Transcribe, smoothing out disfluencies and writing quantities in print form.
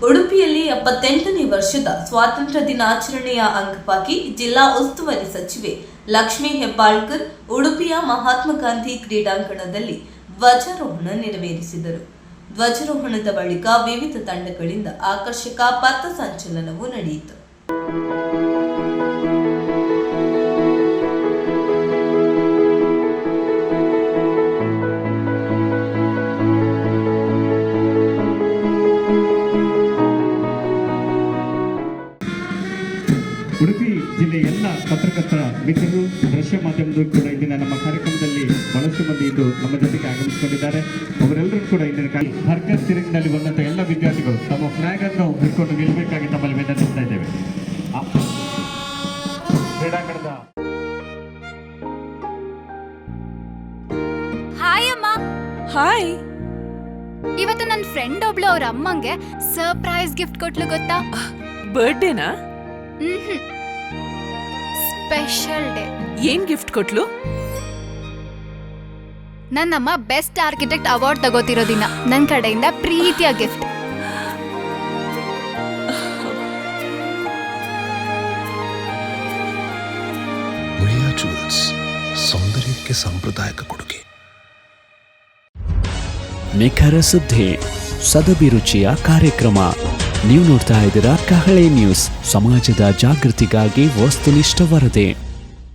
ಉಡುಪಿಯಲ್ಲಿ 78ನೇ ವರ್ಷದ ಸ್ವಾತಂತ್ರ್ಯ ದಿನಾಚರಣೆಯ ಅಂಗವಾಗಿ ಜಿಲ್ಲಾ ಉಸ್ತುವಾರಿ ಸಚಿವೆ ಲಕ್ಷ್ಮೀ ಹೆಬ್ಬಾಳ್ಕರ್ ಉಡುಪಿಯ ಮಹಾತ್ಮ ಗಾಂಧಿ ಕ್ರೀಡಾಂಗಣದಲ್ಲಿ ಧ್ವಜಾರೋಹಣ ನೆರವೇರಿಸಿದರು. ಧ್ವಜಾರೋಹಣದ ಬಳಿಕ ವಿವಿಧ ತಂಡಗಳಿಂದ ಆಕರ್ಷಕ ಪಥಸಂಚಲನವೂ ನಡೆಯಿತು. ಉಡುಪಿ ಜಿಲ್ಲೆಯ ಎಲ್ಲ ಪತ್ರಕರ್ತರ ಮಿತ್ರರು, ದೃಶ್ಯ ಮಾಧ್ಯಮದವರು ಕೂಡ ಇಂದಿನ ನಮ್ಮ ಕಾರ್ಯಕ್ರಮದಲ್ಲಿ ಬಹಳಷ್ಟು ಮಂದಿ ಇಂದು ನಮ್ಮ ಜೊತೆಗೆ ಆಗಮಿಸಿಕೊಂಡಿದ್ದಾರೆ. ಅವರೆಲ್ಲರೂ ಕೂಡ ಇಂದಿನ ಹರ್ಕತ್ ಸಿರಿಂಗ್ನಲ್ಲಿ ಬಂದಂಥ ಎಲ್ಲ ವಿದ್ಯಾರ್ಥಿಗಳು ತಮ್ಮ ಫ್ಲಾಗ್ ಅನ್ನು ಹಿಡ್ಕೊಂಡು ನಿಲ್ಲಬೇಕಾಗಿ ತಮ್ಮಲ್ಲಿ ವಿನಂತಿಸ್ತಾ ಇದ್ದೇವೆ. ಕ್ರೀಡಾಂಗಣದ ಹಾಯ್ ಅಮ್ಮ. ಹಾಯ್. ಇವತ್ತು ನನ್ನ ಫ್ರೆಂಡ್ ಒಬ್ಳು ಅವ್ರ ಅಮ್ಮಂಗೆ ಸರ್ಪ್ರೈಸ್ ಗಿಫ್ಟ್ ಕೊಟ್ಲು ಗೊತ್ತಾ? ಬರ್ಡೇನಾ? Special day. ಏನ್ ಗಿಫ್ಟ್ ಕೊಟ್ಲು? ನನ್ನಮ್ಮ ಬೆಸ್ಟ್ ಆರ್ಕಿಟೆಕ್ಟ್ ಅವಾರ್ಡ್ ತಗೋತಿರೋ ದಿನ ನನ್ನ ಕಡೆಯಿಂದ ಪ್ರೀತಿಯ ಗಿಫ್ಟ್. ಉಳಿಯಾ ಜುವೆಲ್ಸ್, ಸೌಂದರ್ಯಕ್ಕೆ ಸಾಂಪ್ರದಾಯಿಕ ಕೊಡುಗೆ. ನಿಖರ ಸುದ್ದಿ, ಸದಭಿರುಚಿಯ ಕಾರ್ಯಕ್ರಮ. ನೀವು ನೋಡ್ತಾ ಇದ್ದೀರಾ ಕಹಳೆ ನ್ಯೂಸ್, ಸಮಾಜದ ಜಾಗೃತಿಗಾಗಿ ವಸ್ತುನಿಷ್ಠ ವರದಿ.